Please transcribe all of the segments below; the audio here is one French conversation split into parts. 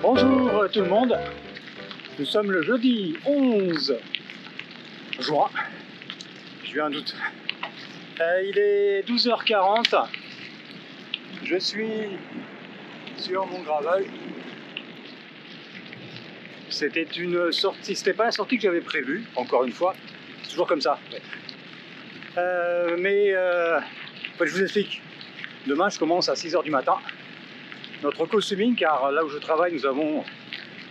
Bonjour tout le monde, nous sommes le jeudi 11 juin, j'ai eu un doute. Il est 12h40, je suis sur mon gravel. C'était une sortie, c'était pas la sortie que j'avais prévue, encore une fois, c'est toujours comme ça. Je vous explique, demain je commence à 6h du matin. Notre costuming, car là où je travaille, nous avons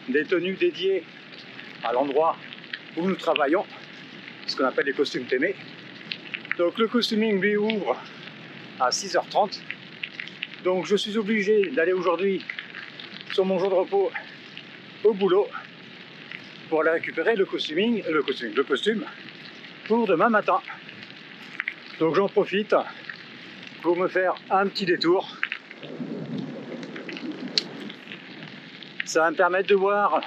des tenues dédiées à l'endroit où nous travaillons, ce qu'on appelle les costumes témés. Donc le costuming lui ouvre à 6h30. Donc je suis obligé d'aller aujourd'hui sur mon jour de repos au boulot pour aller récupérer le costume pour demain matin. Donc j'en profite pour me faire un petit détour. Ça va me permettre de voir,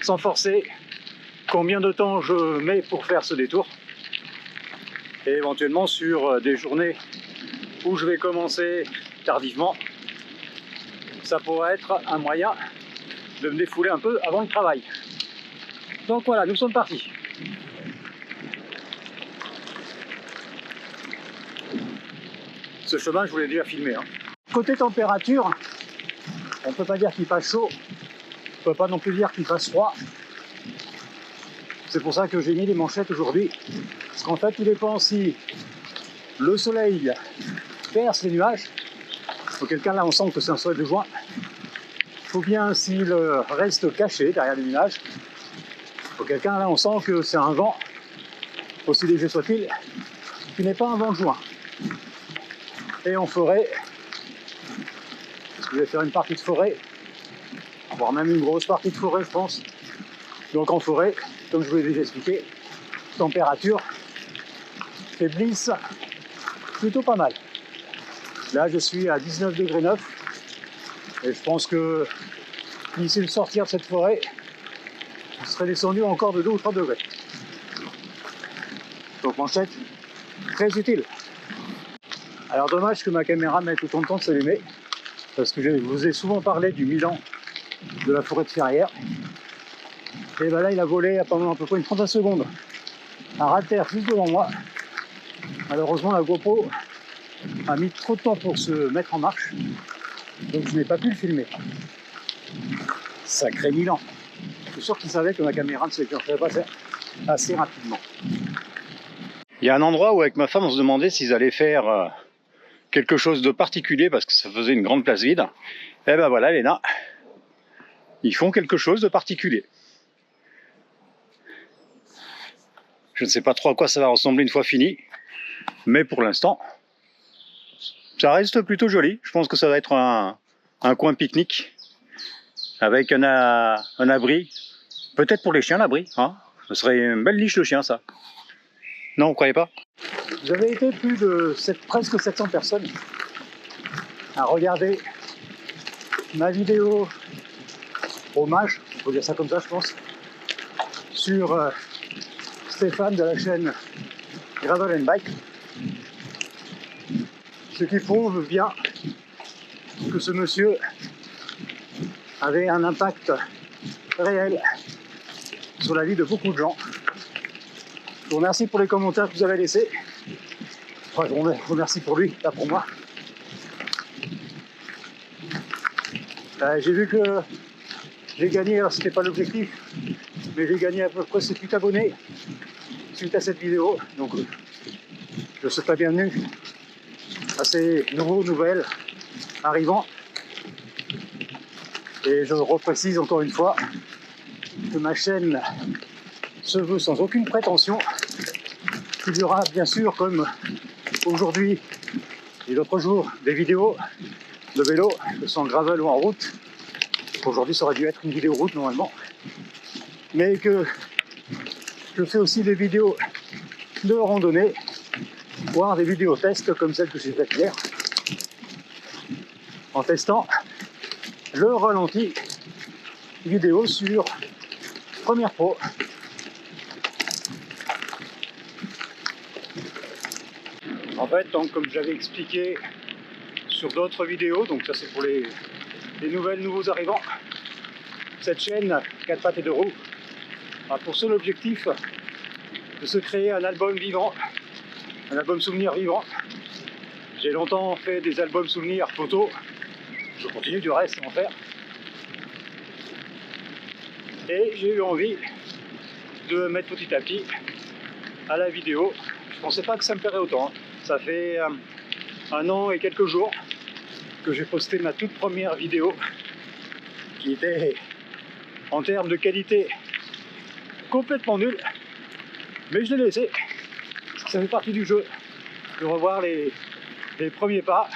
sans forcer, combien de temps je mets pour faire ce détour. Et éventuellement sur des journées où je vais commencer tardivement, ça pourrait être un moyen de me défouler un peu avant le travail. Donc voilà, nous sommes partis. Ce chemin, je vous l'ai déjà filmé. Côté température, on ne peut pas dire qu'il fasse chaud, on ne peut pas non plus dire qu'il fasse froid. C'est pour ça que j'ai mis les manchettes aujourd'hui. Parce qu'en fait, tout dépend si le soleil perce les nuages, auquel cas là on sent que c'est un soleil de juin, ou bien s'il reste caché derrière les nuages, auquel cas là on sent que c'est un vent, aussi léger soit-il, qui n'est pas un vent de juin. Et en forêt, je vais faire une partie de forêt, voire même une grosse partie de forêt je pense. Donc en forêt, comme je vous l'ai déjà expliqué, température faiblisse plutôt pas mal. Là je suis à 19,9 degrés et je pense que d'ici le sortir de cette forêt, je serai descendu encore de 2 ou 3 degrés. Donc manchette, très utile. Alors dommage que ma caméra mette autant de temps de s'allumer, parce que je vous ai souvent parlé du Milan de la forêt de Ferrières. Et ben là il a volé pendant à peu près une trentaine de secondes à ras de terre juste devant moi. Malheureusement la GoPro a mis trop de temps pour se mettre en marche, donc je n'ai pas pu le filmer. Sacré Milan. Je suis sûr qu'il savait que ma caméra ne se déclencherait pas assez rapidement. Il y a un endroit où avec ma femme on se demandait s'ils allaient faire quelque chose de particulier parce que ça faisait une grande place vide. Et ben voilà Léna, ils font quelque chose de particulier. Je ne sais pas trop à quoi ça va ressembler une fois fini, mais pour l'instant, ça reste plutôt joli. Je pense que ça va être un coin pique-nique avec un abri. Peut-être pour les chiens l'abri, hein. Ce serait une belle niche de chien ça. Non, vous croyez pas? Vous avez été plus de presque 700 personnes à regarder ma vidéo hommage, on peut dire ça comme ça je pense, sur Stéphane de la chaîne Gravel & Bike. Ce qui prouve bien que ce monsieur avait un impact réel sur la vie de beaucoup de gens. Je vous remercie pour les commentaires que vous avez laissés. Enfin, je vous remercie pour lui, pas pour moi. J'ai vu que j'ai gagné, alors c'était pas l'objectif, mais j'ai gagné à peu près 78 abonnés suite à cette vidéo. Donc je souhaite la bienvenue à ces nouvelles arrivants. Et je reprécise encore une fois que ma chaîne se veut sans aucune prétention. Il y aura bien sûr, comme aujourd'hui et l'autre jour, des vidéos de vélo, que ce soit en gravel ou en route. Aujourd'hui ça aurait dû être une vidéo route normalement. Mais que je fais aussi des vidéos de randonnée, voire des vidéos tests comme celle que j'ai faite hier, en testant le ralenti vidéo sur Premiere Pro. En fait, donc, comme j'avais expliqué sur d'autres vidéos, donc ça c'est pour les nouveaux arrivants, cette chaîne 4 pattes et 2 roues a pour seul objectif de se créer un album vivant, un album souvenir vivant. J'ai longtemps fait des albums souvenirs photos, je continue du reste à en faire. Et j'ai eu envie de mettre petit à petit à la vidéo. Je pensais pas que ça me plairait autant, hein. Ça fait 1 an et quelques jours que j'ai posté ma toute première vidéo qui était en termes de qualité complètement nulle, mais je l'ai laissé. Ça fait partie du jeu de revoir les premiers pas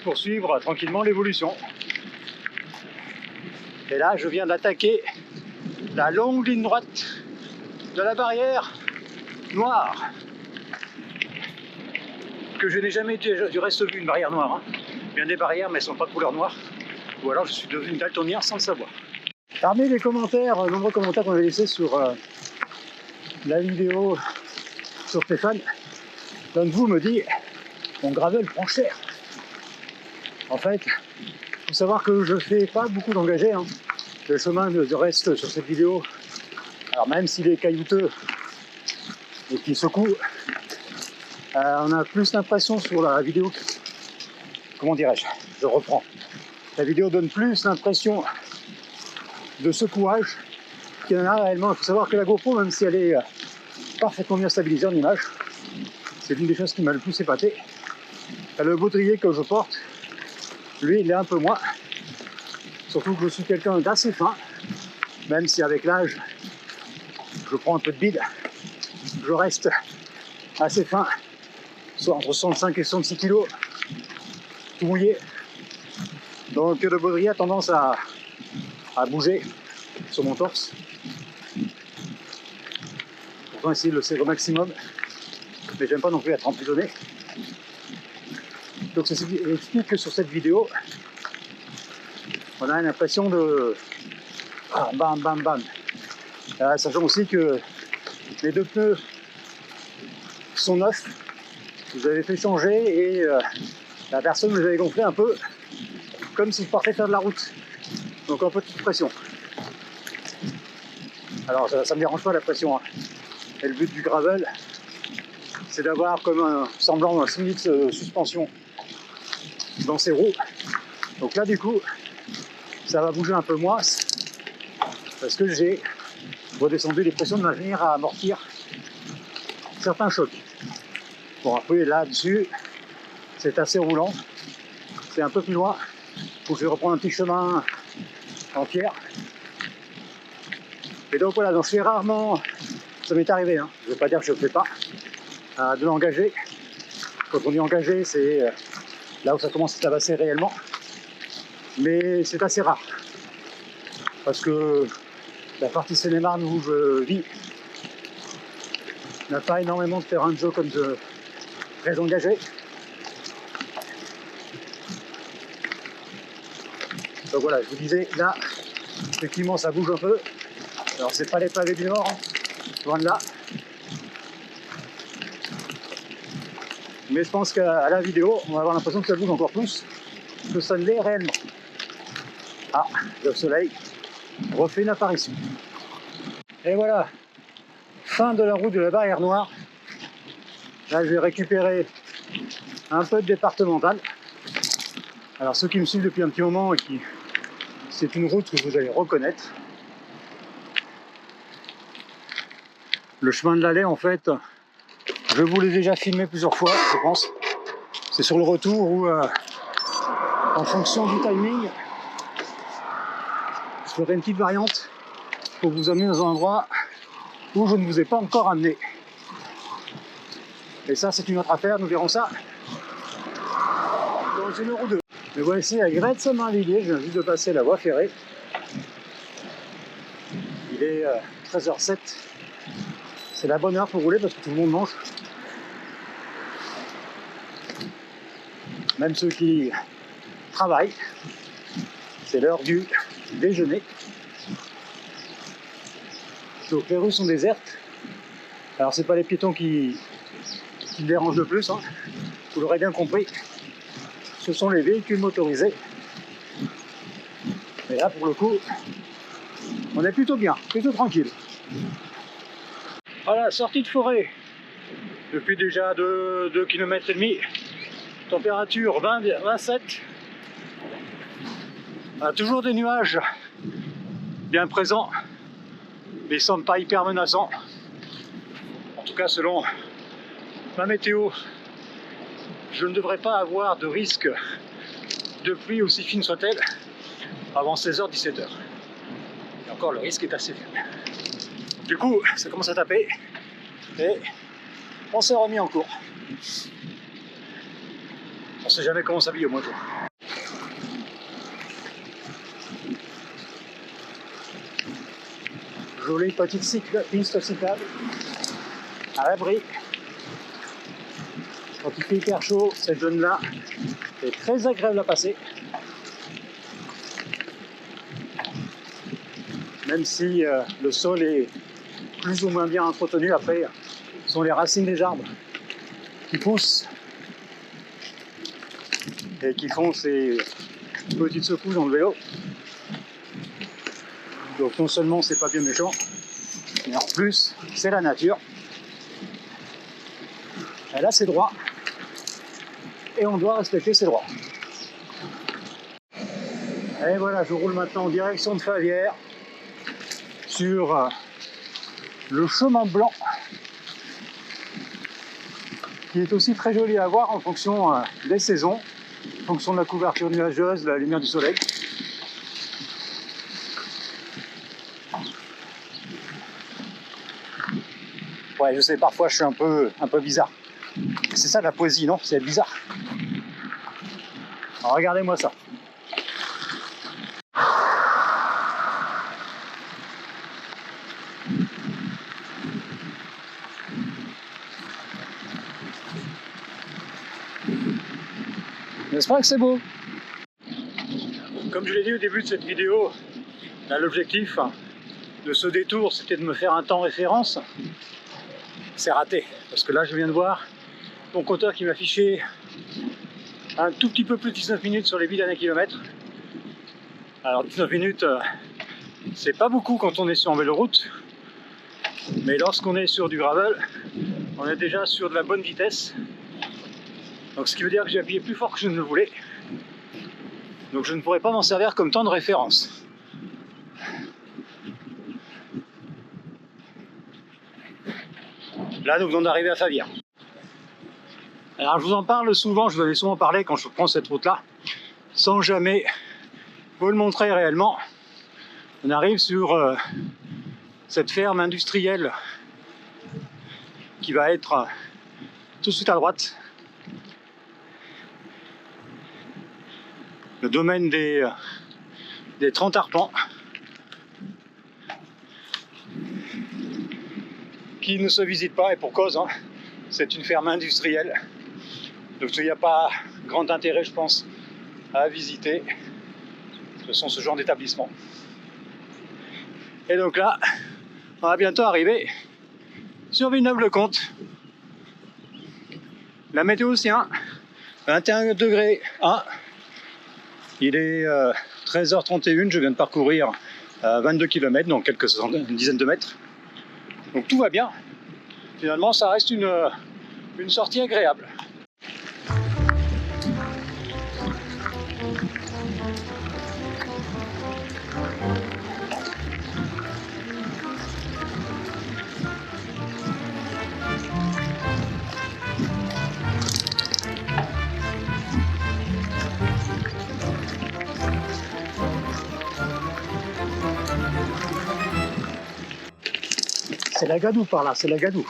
pour suivre tranquillement l'évolution. Et là, je viens d'attaquer la longue ligne droite de la barrière noire, que je n'ai jamais du reste vu une barrière noire, hein. Bien des barrières, mais elles ne sont pas de couleur noire. Ou alors je suis devenu daltonien sans le savoir. Parmi les commentaires, nombreux commentaires qu'on avait laissés sur la vidéo sur Stéphane, l'un de vous me dit mon gravel prend cher. En fait, il faut savoir que je fais pas beaucoup d'engagés, hein. Le chemin de reste sur cette vidéo, alors même s'il est caillouteux et qu'il secoue, on a plus l'impression sur la vidéo, comment dirais-je, je reprends. La vidéo donne plus l'impression de secouage qu'il y en a réellement. Il faut savoir que la GoPro, même si elle est parfaitement bien stabilisée en image, c'est l'une des choses qui m'a le plus épaté. Le baudrier que je porte, lui, il est un peu moins. Surtout que je suis quelqu'un d'assez fin, même si avec l'âge, je prends un peu de bide, je reste assez fin, soit entre 65 et 66 kg, tout mouillé. Donc le baudrier a tendance à bouger sur mon torse. Pourtant essayer de le serrer au maximum, mais j'aime pas non plus être emprisonné. Donc ceci explique que sur cette vidéo, on a l'impression de bam bam bam. Sachant aussi que les 2 pneus sont neufs, vous avez fait changer et la personne nous avait gonflé un peu comme si je partais faire de la route, donc un peu de pression. Alors ça me dérange pas la pression, hein. Et le but du gravel, c'est d'avoir comme un semblant d'un simili de suspension dans ses roues. Donc là du coup ça va bouger un peu moins parce que j'ai redescendu les pressions de manière à amortir certains chocs. Bon, après là-dessus c'est assez roulant, c'est un peu plus loin, donc je vais reprendre un petit chemin en pierre. Et donc voilà, donc je fais rarement, ça m'est arrivé, hein, je ne veux pas dire que je ne le fais pas, de l'engager. Quand on dit engagé, c'est là où ça commence à tabasser réellement, mais c'est assez rare, parce que la partie Seine-et-Marne où je vis n'a pas énormément de terrain de jeu comme de très engagé. Donc voilà, je vous disais, là, effectivement, ça bouge un peu. Alors, c'est pas les pavés du Nord, hein, loin de là. Mais je pense qu'à la vidéo, on va avoir l'impression que ça bouge encore plus que ça ne l'est réellement. Ah, le soleil refait une apparition. Et voilà, fin de la route de la barrière noire. Là, je vais récupérer un peu de départemental. Alors, ceux qui me suivent depuis un petit moment, et qui, c'est une route que vous allez reconnaître. Le chemin de l'Allée, en fait, je vous l'ai déjà filmé plusieurs fois, je pense. C'est sur le retour où, en fonction du timing, je ferai une petite variante pour vous amener dans un endroit où je ne vous ai pas encore amené. Et ça, c'est une autre affaire, nous verrons ça dans 1 heure ou 2. Mais voici à Gretz-Marvilliers, je viens juste de passer la voie ferrée. Il est 13h07. C'est la bonne heure pour rouler parce que tout le monde mange. Même ceux qui travaillent. C'est l'heure du déjeuner. Donc les rues sont désertes. Alors c'est pas les piétons qui qui me dérange le plus, hein, vous l'aurez bien compris, ce sont les véhicules motorisés. Et là, pour le coup, on est plutôt bien, plutôt tranquille. Voilà, sortie de forêt. Depuis déjà 2,5 km. Température 27. Toujours des nuages bien présents, mais ils ne semblent pas hyper menaçants. En tout cas, selon ma météo, je ne devrais pas avoir de risque de pluie, aussi fine soit-elle, avant 16h, 17h. Et encore, le risque est assez faible. Du coup, ça commence à taper et on s'est remis en cours. On sait jamais comment s'habiller au mois de juin. Jolie petite piste cyclable à l'abri. Quand il fait hyper chaud, cette zone-là est très agréable à passer. Même si le sol est plus ou moins bien entretenu, après, ce sont les racines des arbres qui poussent et qui font ces petites secousses dans le vélo. Donc non seulement c'est pas bien méchant, mais en plus c'est la nature. Elle a ses droits et on doit respecter ses droits. Et voilà, je roule maintenant en direction de Favière sur le chemin blanc, qui est aussi très joli à voir en fonction des saisons, en fonction de la couverture nuageuse, de la lumière du soleil. Ouais, je sais, parfois je suis un peu bizarre. C'est ça la poésie, non? C'est bizarre. Alors regardez-moi ça. N'est-ce pas que c'est beau? Comme je l'ai dit au début de cette vidéo, l'objectif de ce détour, c'était de me faire un temps référence. C'est raté, parce que là je viens de voir mon compteur qui m'affichait un tout petit peu plus de 19 minutes sur les 8 derniers kilomètres. Alors 19 minutes, c'est pas beaucoup quand on est sur un véloroute, mais lorsqu'on est sur du gravel, on est déjà sur de la bonne vitesse. Donc ce qui veut dire que j'ai appuyé plus fort que je ne le voulais. Donc je ne pourrais pas m'en servir comme temps de référence. Là, nous venons d'arriver à Favière. Alors je vous en parle souvent, je vous en ai souvent parlé quand je prends cette route-là, sans jamais vous le montrer réellement. On arrive sur cette ferme industrielle qui va être tout de suite à droite. Le domaine des 30 arpents, qui ne se visite pas, et pour cause, hein, c'est une ferme industrielle. Donc il n'y a pas grand intérêt, je pense, à visiter. Ce sont ce genre d'établissements. Et donc là, on va bientôt arriver sur Villeneuve-le-Comte. La météo tient 21 degrés 1. Il est 13h31, je viens de parcourir 22 km, donc une dizaine de mètres. Donc tout va bien. Finalement, ça reste une sortie agréable. C'est la Gadoue par là, c'est la Gadoue.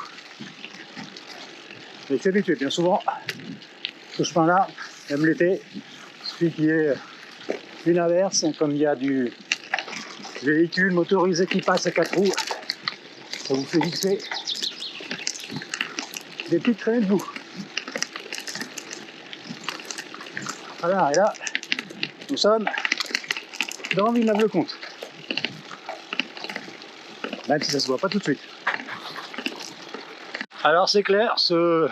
Je suis habitué bien souvent. Ce chemin-là, même l'été, il suffit qu'il y ait une averse, comme il y a du véhicule motorisé qui passe à 4 roues, ça vous fait vite fait des petites traînées de boue. Voilà, et là, nous sommes dans Villeneuve-le-Comte. Même si ça se voit pas tout de suite. Alors c'est clair, ce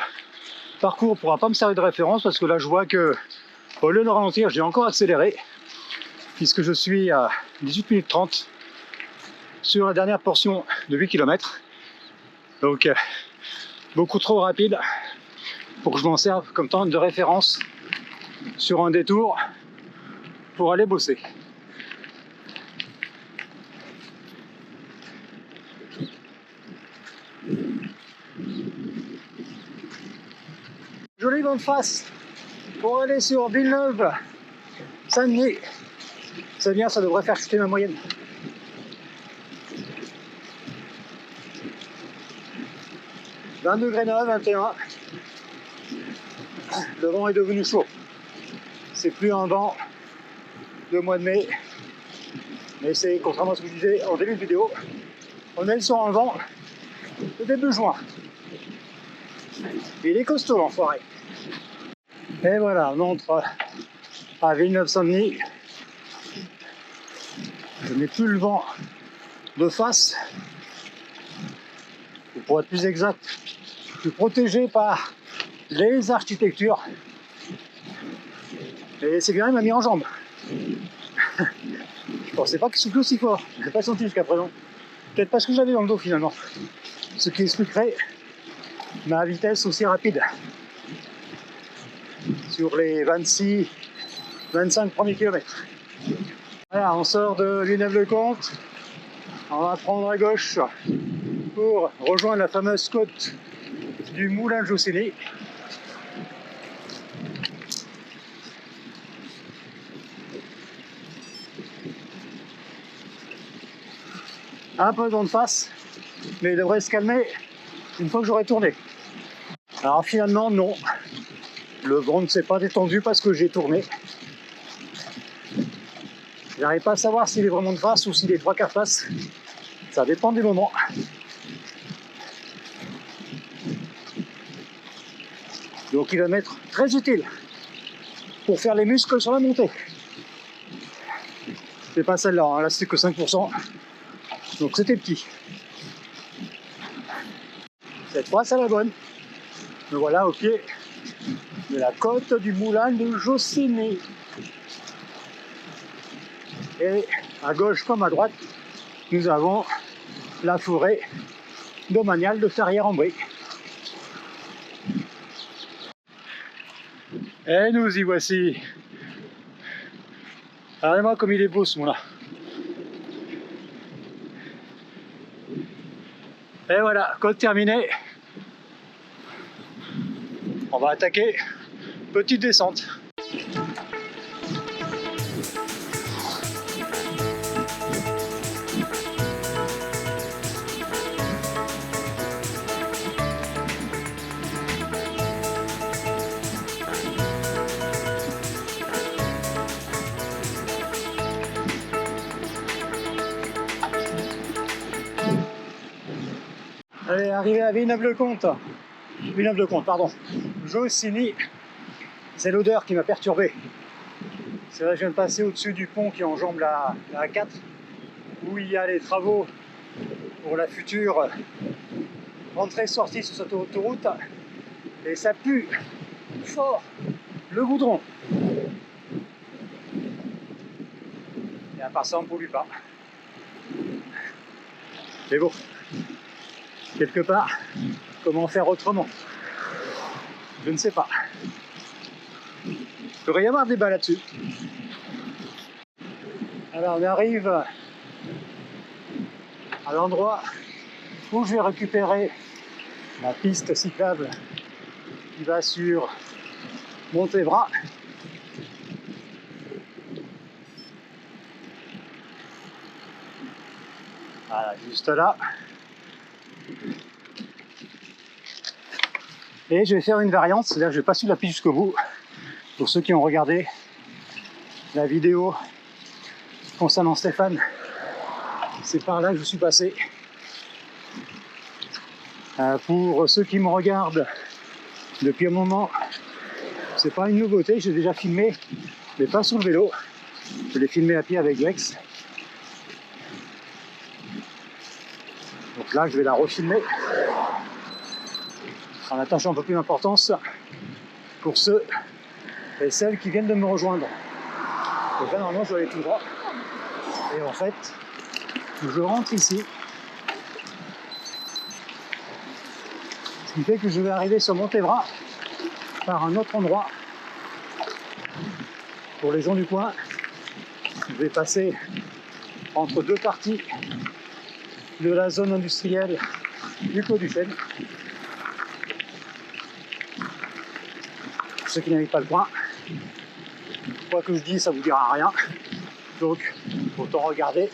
parcours ne pourra pas me servir de référence parce que là je vois que au lieu de ralentir, j'ai encore accéléré puisque je suis à 18 minutes 30 sur la dernière portion de 8 km. Donc beaucoup trop rapide pour que je m'en serve comme temps de référence sur un détour pour aller bosser. Joli vent de face pour aller sur Villeneuve-Saint-Denis. C'est bien, ça devrait faire chuter ma moyenne. « 20 degrés 9, 21. Le vent est devenu chaud. C'est plus un vent de mois de mai, mais c'est, contrairement à ce que je disais en début de vidéo, on est sur un vent de début juin. Il est costaud l'enfoiré. Et voilà, on entre à Villeneuve-Saint-Denis. Je n'ai plus le vent de face. Ou pour être plus exact, je suis protégé par les architectures. Et c'est bien, il m'a mis en jambe. Je pensais pas qu'il soufflait aussi fort. Je l'ai pas senti jusqu'à présent. Peut-être parce que j'avais dans le dos finalement. Ce qui expliquerait ma vitesse aussi rapide. Sur les 26-25 premiers kilomètres. Voilà, on sort de Villeneuve-le-Comte. On va prendre à gauche pour rejoindre la fameuse côte du Moulin de Jossigny. Un peu de vent de face, mais il devrait se calmer une fois que j'aurai tourné. Alors finalement, non. Le vent ne s'est pas détendu parce que j'ai tourné. J'arrive pas à savoir s'il est vraiment de face ou s'il est 3/4 face. Ça dépend du moment. Donc il va m'être très utile pour faire les muscles sur la montée. C'est pas celle-là, hein. Là c'est que 5%. Donc c'était petit. Cette fois c'est la bonne. Me voilà au pied de la côte du Moulin de Jossigny. Et à gauche comme à droite, nous avons la forêt domaniale de Ferrières-en-Brie. Et nous y voici. Regardez-moi comme il est beau ce mont-là. Et voilà, côte terminée. On va attaquer. Petite descente. Allez, arrivé à Villeneuve-le-Comte. Villeneuve-le-Comte, pardon. Jossigny. C'est l'odeur qui m'a perturbé. C'est vrai que je viens de passer au-dessus du pont qui enjambe la A4, où il y a les travaux pour la future entrée-sortie sur cette autoroute. Et ça pue fort le goudron. Et à part ça, on ne pollue pas. Mais bon, quelque part, comment faire autrement? Je ne sais pas. Il devrait y avoir débat là-dessus. Alors on arrive à l'endroit où je vais récupérer la piste cyclable qui va sur Montévrat. Voilà, juste là. Et je vais faire une variante, c'est-à-dire que je vais pas suivre la piste jusqu'au bout. Pour ceux qui ont regardé la vidéo concernant Stéphane, c'est par là que je suis passé. Pour ceux qui me regardent depuis un moment, c'est pas une nouveauté, j'ai déjà filmé, mais pas sur le vélo. Je l'ai filmé à pied avec Grex. Donc là, je vais la refilmer. en attachant un peu plus d'importance pour ceux et celles qui viennent de me rejoindre. Donc là, normalement, je dois aller tout droit. Et en fait, je rentre ici. Ce qui fait que je vais arriver sur Montévrain par un autre endroit. Pour les gens du coin, je vais passer entre deux parties de la zone industrielle du Clos du Chêne. Pour ceux qui n'habitent pas le coin, quoi que je dis, ça vous dira rien. Donc, autant regarder.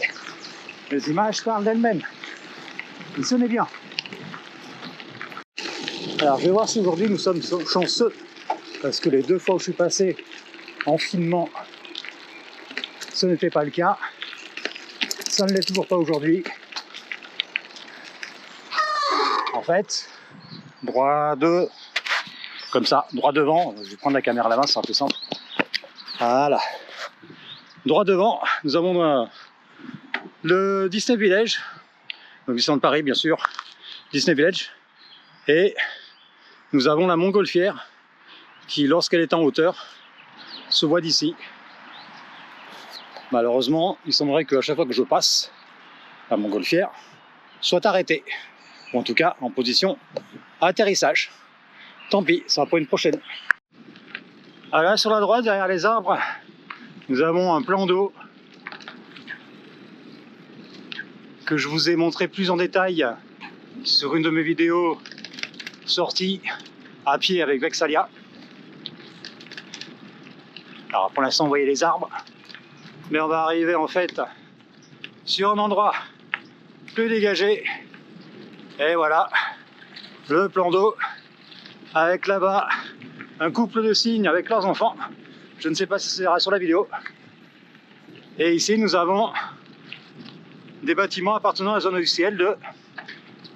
Les images parlent d'elles-mêmes. Et ce n'est bien. Alors, je vais voir si aujourd'hui nous sommes chanceux, parce que les deux fois où je suis passé en finement, ce n'était pas le cas. Ça ne l'est toujours pas aujourd'hui. En fait, droit comme ça, droit devant. Je vais prendre la caméra à la main, c'est un peu simple. Voilà. Droit devant, nous avons le Disney Village, donc Disneyland Paris bien sûr, Disney Village, et nous avons la Montgolfière qui, lorsqu'elle est en hauteur, se voit d'ici. Malheureusement, il semblerait qu'à chaque fois que je passe, la Montgolfière soit arrêtée, ou en tout cas en position atterrissage. Tant pis, ça sera pour une prochaine. Alors là, sur la droite, derrière les arbres, nous avons un plan d'eau que je vous ai montré plus en détail sur une de mes vidéos sorties à pied avec Vexalia. Alors pour l'instant, vous voyez les arbres, mais on va arriver en fait sur un endroit plus dégagé. Et voilà, le plan d'eau avec là-bas un couple de cygnes avec leurs enfants. Je ne sais pas si ça sera sur la vidéo. Et ici, nous avons des bâtiments appartenant à la zone industrielle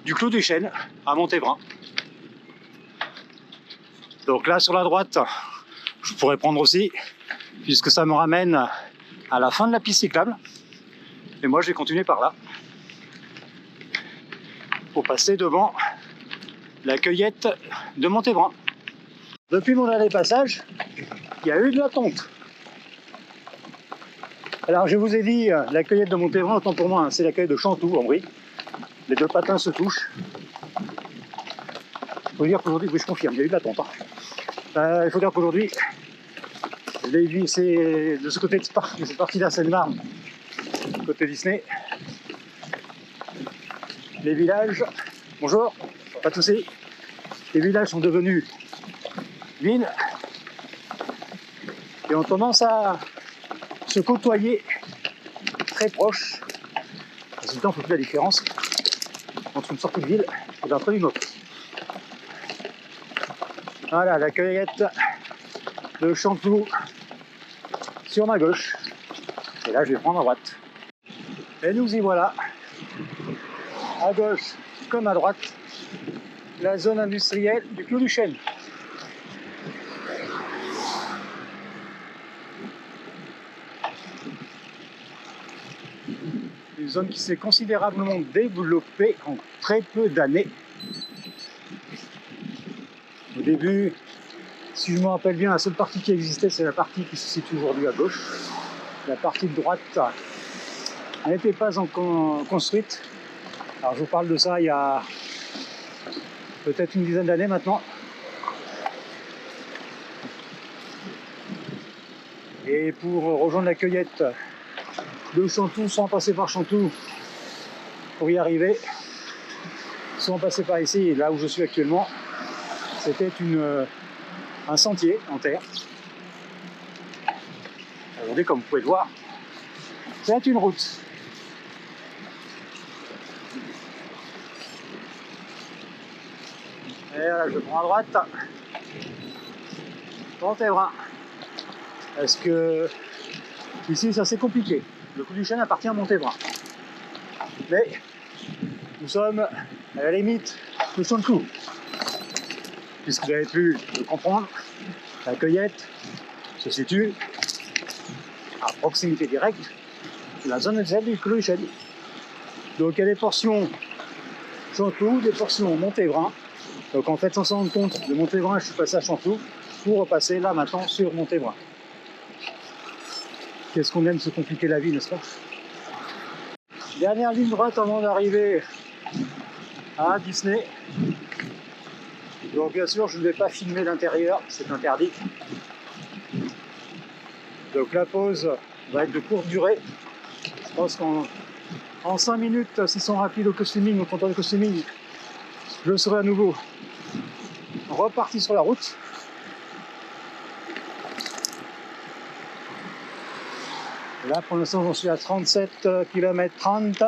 du Clos du Chêne à Montévrain. Donc là, sur la droite, je pourrais prendre aussi, puisque ça me ramène à la fin de la piste cyclable. Et moi, je vais continuer par là pour passer devant la cueillette de Montévrain. Depuis mon dernier passage, il y a eu de la tonte. Alors je vous ai dit, la cueillette de Montévrain, autant pour moi, hein, c'est la cueillette de Chantoux en Brie. Les deux patins se touchent. Il faut dire qu'aujourd'hui, oui, je confirme, il y a eu de la tonte. Il faut dire qu'aujourd'hui, c'est de ce côté de cette partie-là, Seine-Marne, côté Disney. Les villages, bonjour, pas de soucis. Les villages sont devenus villes et on commence à se côtoyer très proche. Résultat, on ne fait plus la différence entre une sortie de ville et l'entrée d'une autre. Voilà, la cueillette de Chantoux sur ma gauche. Et là, je vais prendre à droite. Et nous y voilà. À gauche comme à droite, la zone industrielle du Clos du Chêne. Une zone qui s'est considérablement développée en très peu d'années. Au début, si je me rappelle bien, la seule partie qui existait, c'est la partie qui se situe aujourd'hui à gauche. La partie de droite n'était pas encore construite. Alors je vous parle de ça il y a peut-être une dizaine d'années maintenant. Et pour rejoindre la cueillette de Chantoux sans passer par Chantoux, pour y arriver, sans passer par ici, là où je suis actuellement, c'était un sentier en terre. Aujourd'hui, comme vous pouvez le voir, c'est une route. Et là, je prends à droite. Montévrain. Parce que ici, c'est assez compliqué. Le Clos du Chêne appartient à Montévrain. Mais nous sommes à la limite de Chantoux. Puisque vous avez pu le comprendre, la cueillette se situe à proximité directe de la zone industrielle du Clos du Chêne. Donc il y a des portions Chantoux, des portions Montévrain. Donc en fait, sans s'en rendre compte, de Montébrun, je suis passé à Chanteloup pour repasser là maintenant sur Montébrun. Qu'est-ce qu'on aime se compliquer la vie, n'est-ce pas? Dernière ligne droite avant d'arriver à Disney. Donc bien sûr, je ne vais pas filmer l'intérieur, c'est interdit. Donc la pause va être de courte durée. Je pense qu'en 5 minutes, s'ils sont rapides au costuming, au contrôle de costuming, je serai à nouveau reparti sur la route. Là, pour l'instant, j'en suis à 37 km 30.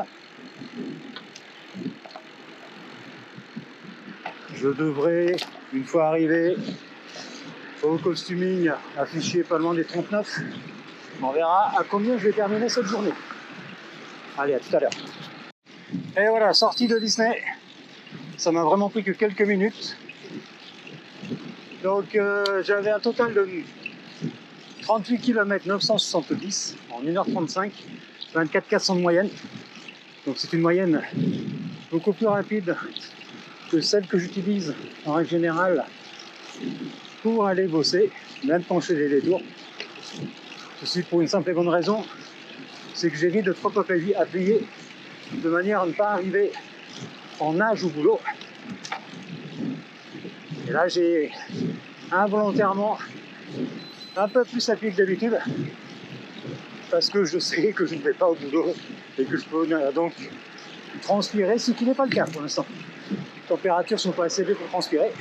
Je devrais, une fois arrivé au costuming, afficher pas loin des 39. On verra à combien je vais terminer cette journée. Allez, à tout à l'heure. Et voilà, sortie de Disney. Ça m'a vraiment pris que quelques minutes. Donc, j'avais un total de 38 km 970 en 1h35, 24 400 de moyenne. Donc c'est une moyenne beaucoup plus rapide que celle que j'utilise en règle générale pour aller bosser, même quand je fais des détours. Ceci pour une simple et bonne raison, c'est que j'évite de trop appuyer de manière à ne pas arriver en nage au boulot. Et là j'ai involontairement un peu plus appuyé que d'habitude parce que je sais que je ne vais pas au boulot et que je peux donc transpirer, ce qui n'est pas le cas pour l'instant. Les températures sont pas assez élevées pour transpirer.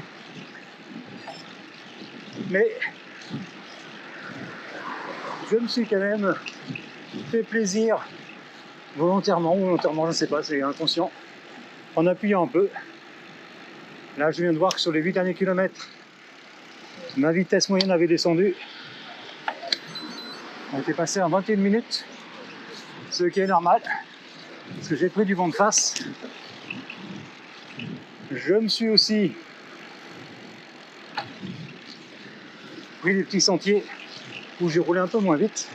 Mais je me suis quand même fait plaisir volontairement ou volontairement, je ne sais pas, c'est inconscient, en appuyant un peu. Là, je viens de voir que sur les 8 derniers kilomètres, ma vitesse moyenne avait descendu. On était passé en 21 minutes, ce qui est normal, parce que j'ai pris du vent de face. Je me suis aussi pris des petits sentiers où j'ai roulé un peu moins vite.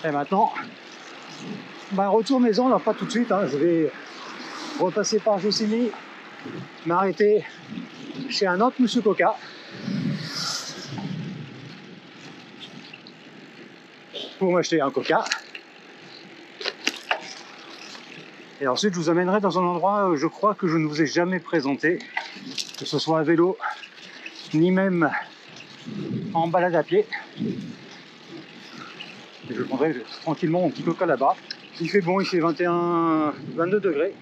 Et maintenant, retour maison, alors pas tout de suite, hein, je vais repasser par Jossigny, m'arrêter chez un autre Monsieur Coca pour m'acheter un Coca. Et ensuite, je vous amènerai dans un endroit, je crois, que je ne vous ai jamais présenté, que ce soit à vélo, ni même en balade à pied. Et je prendrai tranquillement mon petit Coca là-bas. Il fait bon, il fait 22 degrés.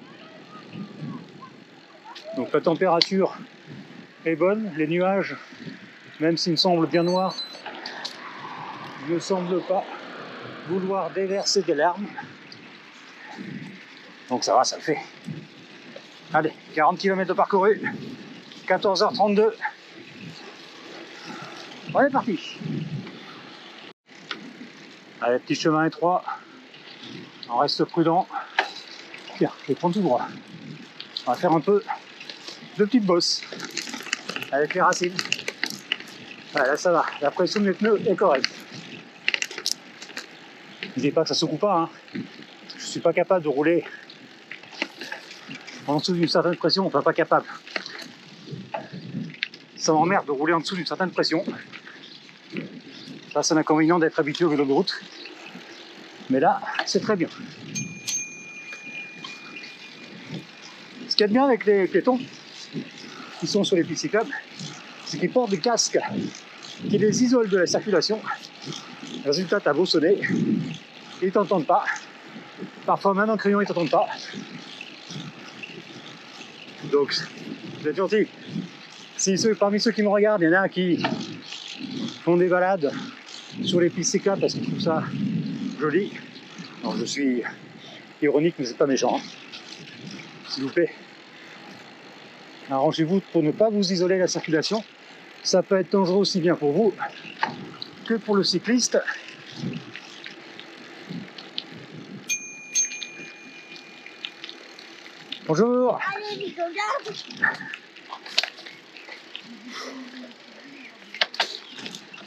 Donc la température est bonne. Les nuages, même s'ils me semblent bien noirs, ne semblent pas vouloir déverser des larmes. Donc ça va, ça le fait. Allez, 40 km de parcouru, 14h32. On est parti. Allez, petit chemin étroit. On reste prudent. Tiens, je vais prendre tout droit. On va faire un peu de petites bosses avec les racines. Voilà, là ça va. La pression de mes pneus est correcte. Ne dis pas que ça secoue pas. Hein. Je suis pas capable de rouler en dessous d'une certaine pression. Enfin, pas capable. Ça m'emmerde de rouler en dessous d'une certaine pression. Ça, c'est l'inconvénient d'être habitué au vélo de route. Mais là, c'est très bien. Ce qu'il y a de bien avec les piétons qui sont sur les pistes cyclables, c'est qu'ils portent des casques qui les isolent de la circulation. Résultat, t'as beau sonner, ils t'entendent pas. Parfois, même en criant, ils t'entendent pas. Donc, vous êtes gentils. Si parmi ceux qui me regardent, il y en a qui font des balades sur les pistes cyclables parce qu'ils trouvent ça joli. Alors, je suis ironique, mais c'est pas méchant. S'il vous plaît, arrangez-vous pour ne pas vous isoler la circulation. Ça peut être dangereux aussi bien pour vous que pour le cycliste. Bonjour. Allez, regarde.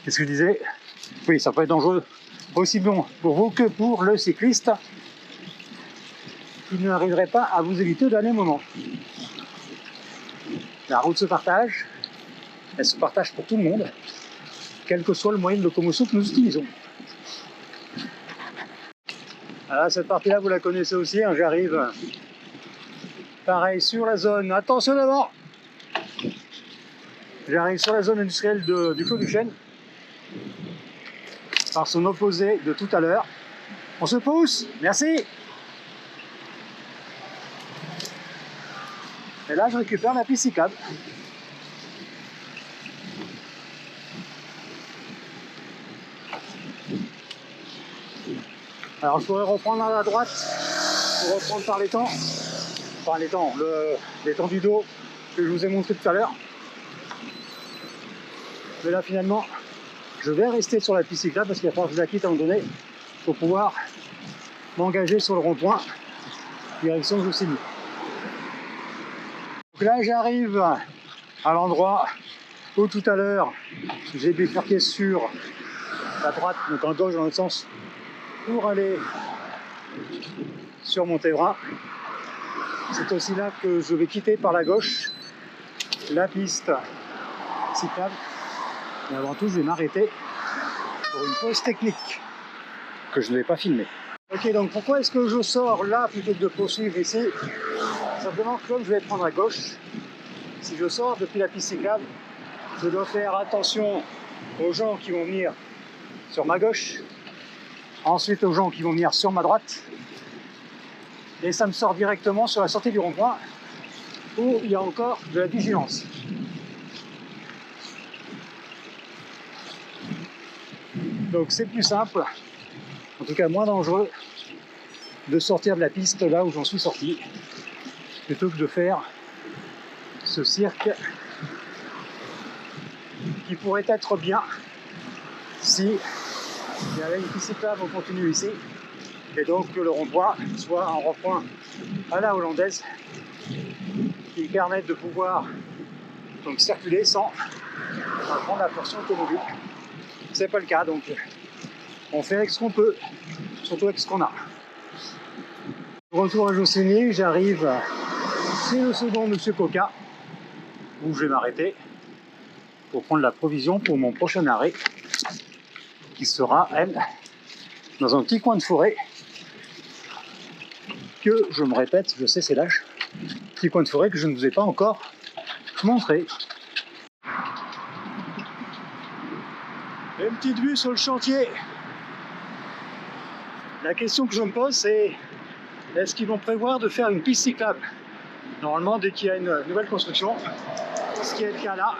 Qu'est-ce que je disais? Oui, ça peut être dangereux aussi bien pour vous que pour le cycliste. qui n'arriverait pas à vous éviter au dernier moment. La route se partage, elle se partage pour tout le monde, quel que soit le moyen de locomotion que nous utilisons. Alors cette partie-là, vous la connaissez aussi, hein, j'arrive pareil sur la zone, attention devant. J'arrive sur la zone industrielle du Clos du Chêne, par son opposé de tout à l'heure. On se pousse, merci. Et là, je récupère la piste cyclable. Alors, je pourrais reprendre à la droite pour reprendre par les temps. Enfin, les temps du dos que je vous ai montré tout à l'heure. Mais là, finalement, je vais rester sur la piste cyclable parce qu'il va falloir que je la quitte à un moment donné pour pouvoir m'engager sur le rond-point direction Jossigny. Donc là, j'arrive à l'endroit où tout à l'heure j'ai bifurqué sur la droite, donc en gauche dans l'autre sens, pour aller sur Montévrain. C'est aussi là que je vais quitter par la gauche la piste cyclable. Et avant tout, je vais m'arrêter pour une pause technique que je ne vais pas filmer. Ok, donc pourquoi est-ce que je sors là plutôt que de poursuivre ici? Simplement, comme je vais prendre à gauche, si je sors depuis la piste cyclable, je dois faire attention aux gens qui vont venir sur ma gauche, ensuite aux gens qui vont venir sur ma droite, et ça me sort directement sur la sortie du rond-point où il y a encore de la vigilance. Donc c'est plus simple, en tout cas moins dangereux, de sortir de la piste là où j'en suis sorti, plutôt que de faire ce cirque qui pourrait être bien si il y avait une piste cyclable en continu ici, et donc que le rond-point soit un rond-point à la hollandaise qui permette de pouvoir donc circuler sans prendre la portion automobile. C'est pas le cas, donc on fait avec ce qu'on peut, surtout avec ce qu'on a. Retour à Jossigny, j'arrive chez le second Monsieur Coca, où je vais m'arrêter pour prendre la provision pour mon prochain arrêt, qui sera, elle, dans un petit coin de forêt, que je me répète, je sais c'est l'âge, petit coin de forêt que je ne vous ai pas encore montré. Une petite vue sur le chantier. La question que je me pose, c'est est-ce qu'ils vont prévoir de faire une piste cyclable? Normalement, dès qu'il y a une nouvelle construction, ce qui est le cas là,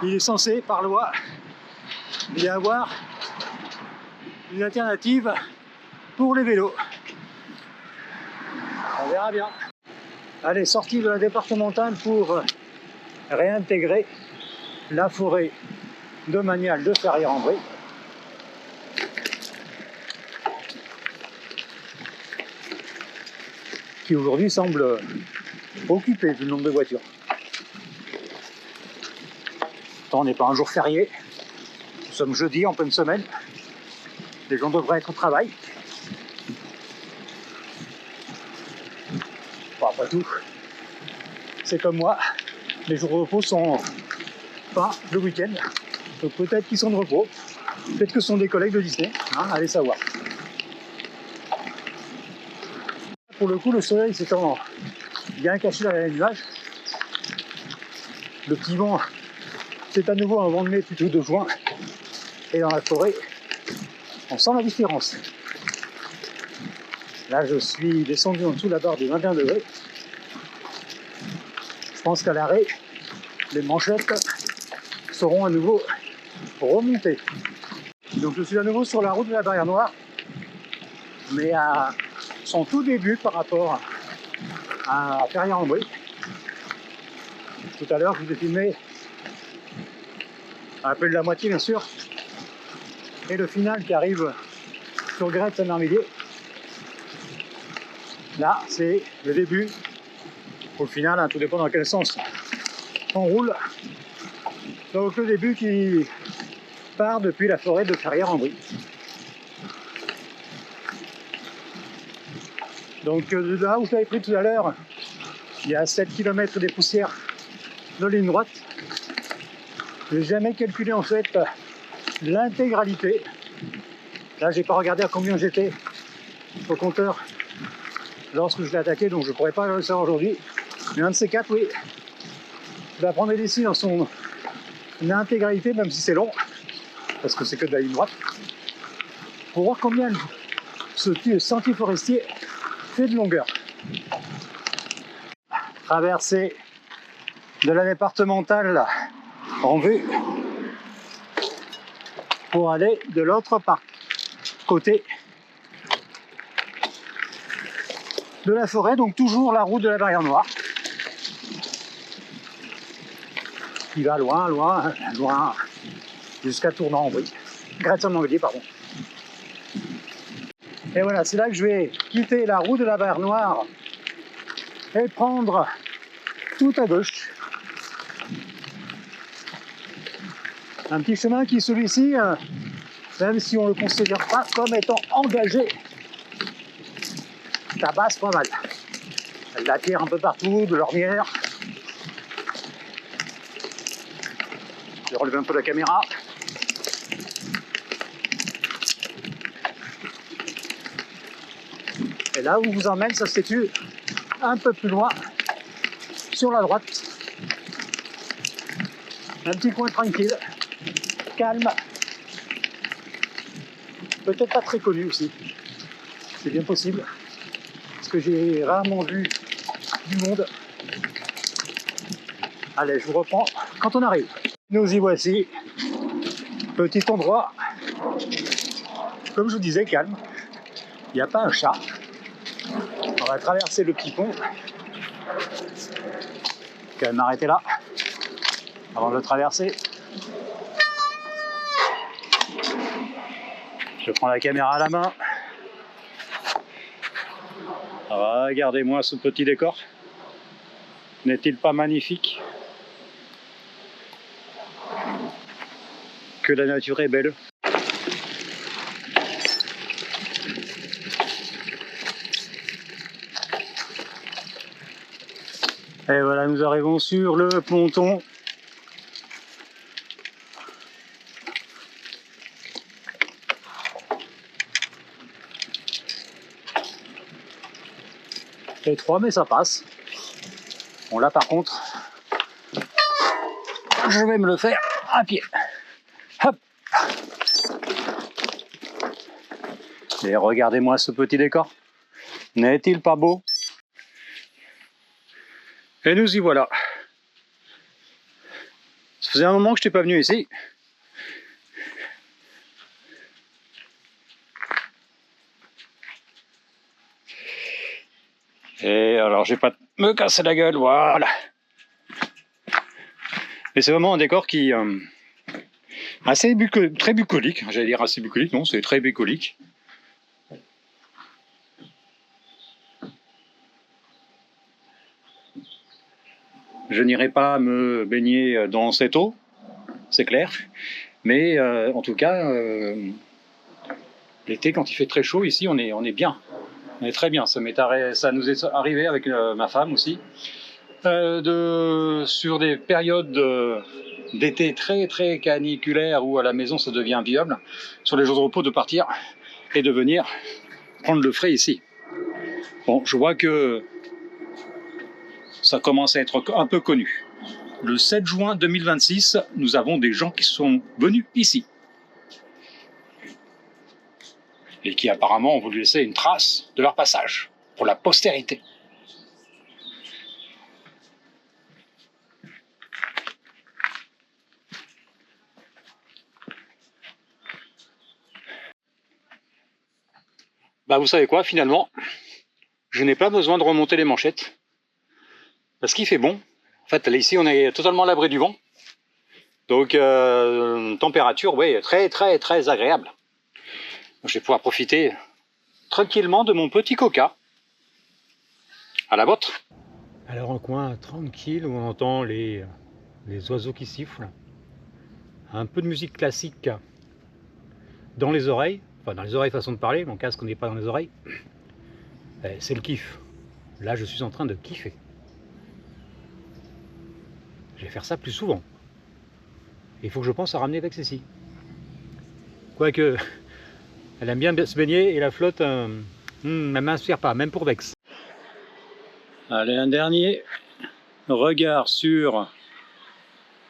il est censé, par loi, y avoir une alternative pour les vélos. On verra bien. Allez, sortie de la départementale pour réintégrer la forêt domaniale de Ferrières-en-Brie. Qui aujourd'hui semble occupé vu le nombre de voitures. Pourtant, on n'est pas un jour férié. Nous sommes jeudi en pleine semaine. Les gens devraient être au travail. Bon, après tout, c'est comme moi. Les jours de repos sont pas le week-end. Donc peut-être qu'ils sont de repos. Peut-être que ce sont des collègues de Disney. Hein, allez savoir. Pour le coup, le soleil s'étant bien caché derrière les nuages, le petit vent, c'est à nouveau un vent de mai plutôt de juin. Et dans la forêt, on sent la différence. Là, je suis descendu en dessous de la barre des 21 degrés. Je pense qu'à l'arrêt, les manchettes seront à nouveau remontées. Donc je suis à nouveau sur la route de la Barrière Noire, mais à son tout début par rapport à Ferrières-en-Brie. Tout à l'heure, je vous ai filmé un peu de la moitié, bien sûr, et le final qui arrive sur Grette-Saint-Marmélier. Là, c'est le début. Au final, hein, tout dépend dans quel sens on roule. Donc le début qui part depuis la forêt de Ferrières-en-Brie. Donc de là où j'avais pris tout à l'heure, il y a 7 km des poussières de ligne droite. Je n'ai jamais calculé en fait l'intégralité. Là, j'ai pas regardé à combien j'étais au compteur lorsque je l'ai attaqué, donc je ne pourrais pas le savoir aujourd'hui. Mais un de ces quatre, oui, je vais prendre ici dans son intégralité, même si c'est long, parce que c'est que de la ligne droite, pour voir combien ce sentier forestier fait de longueur. Traversée de la départementale en vue pour aller de l'autre côté de la forêt, donc toujours la route de la Barrière Noire. Il va loin, loin, loin, jusqu'à Tournant, oui. Gretson-Montgolfier, pardon. Et voilà, c'est là que je vais quitter la route de la Barrière Noire et prendre tout à gauche un petit chemin qui, celui-ci, même si on ne le considère pas comme étant engagé, tabasse pas mal. Elle la tire un peu partout, de l'ornière. Je vais relever un peu la caméra. Et là où je vous emmène, ça se situe un peu plus loin, sur la droite. Un petit coin tranquille, calme. Peut-être pas très connu aussi. C'est bien possible. Parce que j'ai rarement vu du monde. Allez, je vous reprends quand on arrive. Nous y voici. Petit endroit. Comme je vous disais, calme. Il n'y a pas un chat. On va traverser le petit pont. Je vais quand même m'arrêter là avant de le traverser. Je prends la caméra à la main. Regardez-moi ce petit décor. N'est-il pas magnifique? Que la nature est belle. Et voilà, nous arrivons sur le ponton. Étroit, mais ça passe. Bon, là par contre, je vais me le faire à pied. Hop. Et regardez-moi ce petit décor. N'est-il pas beau? Et nous y voilà. Ça faisait un moment que je n'étais pas venu ici. Et alors, je vais pas me casser la gueule, voilà. Et c'est vraiment un décor qui assez très bucolique. J'allais dire assez bucolique, non, c'est très bucolique. Je n'irai pas me baigner dans cette eau, c'est clair. Mais en tout cas, l'été, quand il fait très chaud, ici, on est bien. On est très bien. Ça nous est arrivé avec ma femme aussi. Sur des périodes d'été très très caniculaires où à la maison ça devient invivable, sur les jours de repos, de partir et de venir prendre le frais ici. Bon, je vois que ça commence à être un peu connu. Le 7 juin 2026, nous avons des gens qui sont venus ici et qui apparemment ont voulu laisser une trace de leur passage pour la postérité. Bah vous savez quoi, finalement, je n'ai pas besoin de remonter les manchettes parce qu'il fait bon. En fait, là, ici, on est totalement à l'abri du vent. Donc, température, oui, très, très, très agréable. Je vais pouvoir profiter tranquillement de mon petit coca. À la vôtre. Alors, un coin tranquille où on entend les oiseaux qui sifflent. Un peu de musique classique dans les oreilles. Enfin, dans les oreilles, façon de parler. Mon casque n'est pas dans les oreilles. C'est le kiff. Là, je suis en train de kiffer. Je vais faire ça plus souvent. Il faut que je pense à ramener Vex ici. Quoique, elle aime bien se baigner et la flotte, elle ne m'inspire pas, même pour Vex. Allez, un dernier regard sur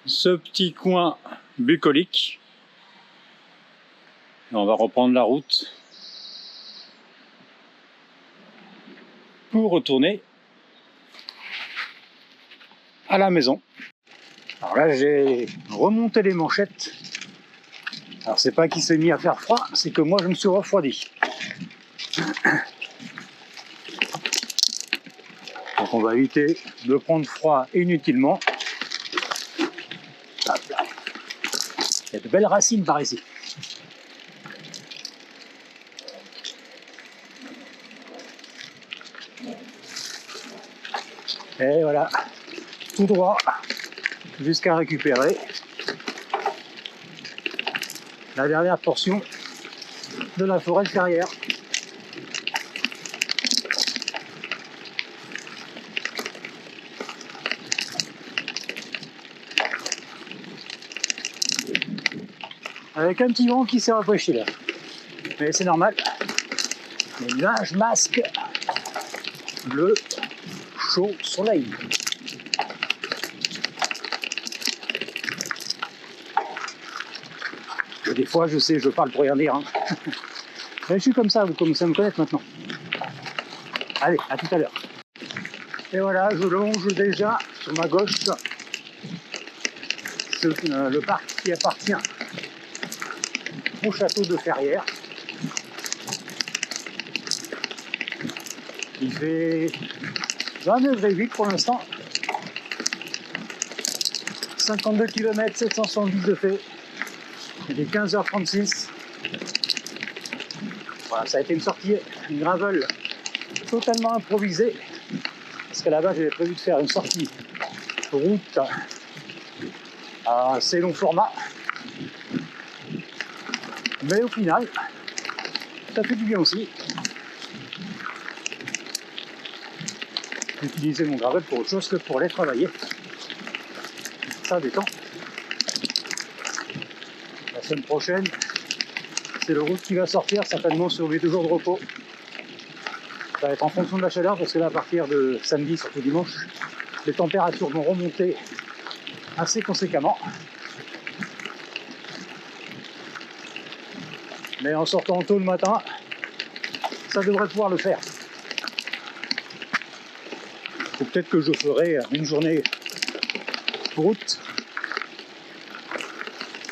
ce petit coin bucolique. Et on va reprendre la route pour retourner à la maison. Alors là, j'ai remonté les manchettes. Alors c'est pas qu'il s'est mis à faire froid, c'est que moi je me suis refroidi. Donc on va éviter de prendre froid inutilement. Hop là. Il y a de belles racines par ici. Et voilà, tout droit jusqu'à récupérer la dernière portion de la forêt de Ferrières. Avec un petit vent qui s'est rafraîchi là. Mais c'est normal. Les nuages masquent le chaud soleil. Et des fois, je sais, je parle pour rien dire. Hein. Mais je suis comme ça, vous commencez à me connaître maintenant. Allez, à tout à l'heure. Et voilà, je longe déjà sur ma gauche le parc qui appartient au château de Ferrières. Il fait 20 degrés 8 pour l'instant. 52 km 770 de fait. Il est 15h36. Voilà, ça a été une sortie, une gravel totalement improvisée. Parce que là-bas, j'avais prévu de faire une sortie route à assez long format. Mais au final, ça fait du bien aussi. D'utiliser mon gravel pour autre chose que pour aller travailler. Ça détend. La semaine prochaine, c'est le route qui va sortir, certainement sur mes 2 jours de repos. Ça va être en fonction de la chaleur, parce que là, à partir de samedi, surtout dimanche, les températures vont remonter assez conséquemment. Mais en sortant tôt le matin, ça devrait pouvoir le faire. Ou peut-être que je ferai une journée route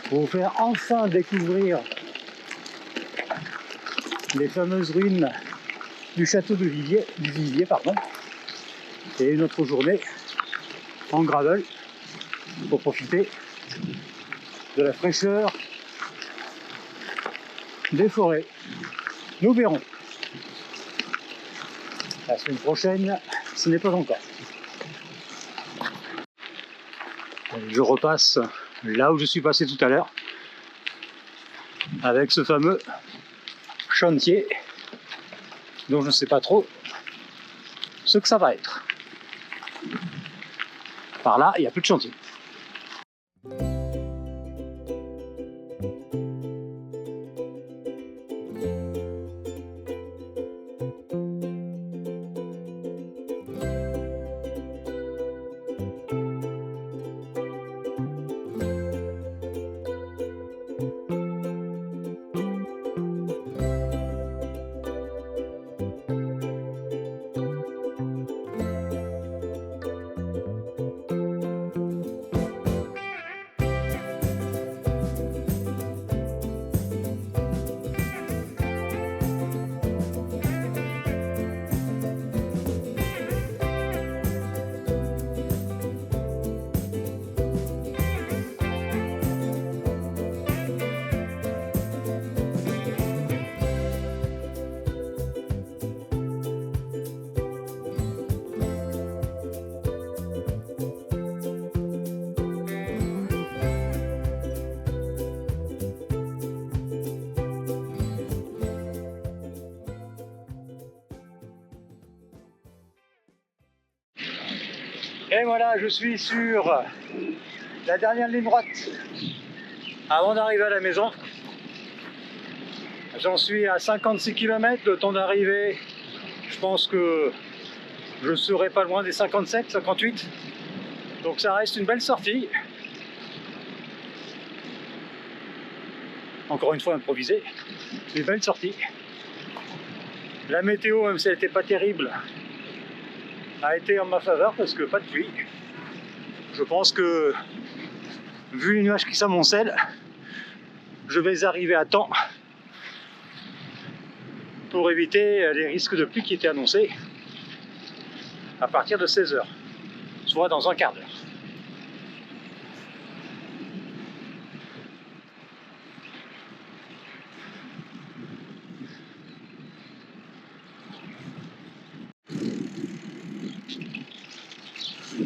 pour vous faire enfin découvrir les fameuses ruines du château de Viviers, et une autre journée en gravel pour profiter de la fraîcheur des forêts. Nous verrons. La semaine prochaine, ce n'est pas encore. Je repasse là où je suis passé tout à l'heure avec ce fameux chantier dont je ne sais pas trop ce que ça va être. Par là, il n'y a plus de chantier. voilà, je suis sur la dernière ligne droite avant d'arriver à la maison. J'en suis à 56 km, le temps d'arriver, je pense que je serai pas loin des 57, 58. Donc ça reste une belle sortie. Encore une fois improvisée, une belle sortie. La météo, même si elle n'était pas terrible, a été en ma faveur parce que pas de pluie. Je pense que, vu les nuages qui s'amoncellent, je vais arriver à temps pour éviter les risques de pluie qui étaient annoncés à partir de 16 h, soit dans un quart d'heure.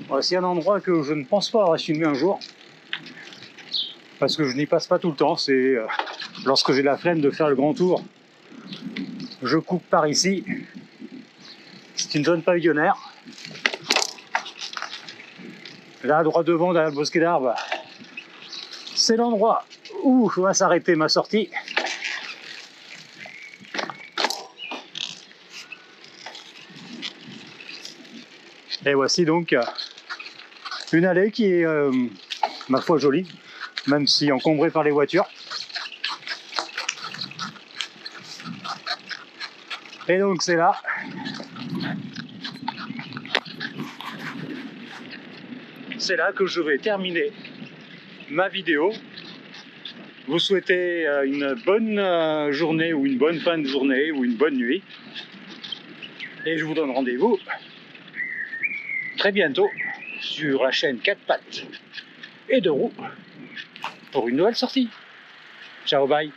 Voici un endroit que je ne pense pas avoir filmé un jour, parce que je n'y passe pas tout le temps. C'est lorsque j'ai la flemme de faire le grand tour, je coupe par ici. C'est une zone pavillonnaire. Là, droit devant, derrière le bosquet d'arbres, c'est l'endroit où va s'arrêter ma sortie. Et voici donc une allée qui est, ma foi, jolie, même si encombrée par les voitures. Et donc c'est là. C'est là que je vais terminer ma vidéo. Vous souhaitez une bonne journée ou une bonne fin de journée ou une bonne nuit. Et je vous donne rendez-vous très bientôt sur la chaîne 4 pattes et 2 roues pour une nouvelle sortie. Ciao, bye.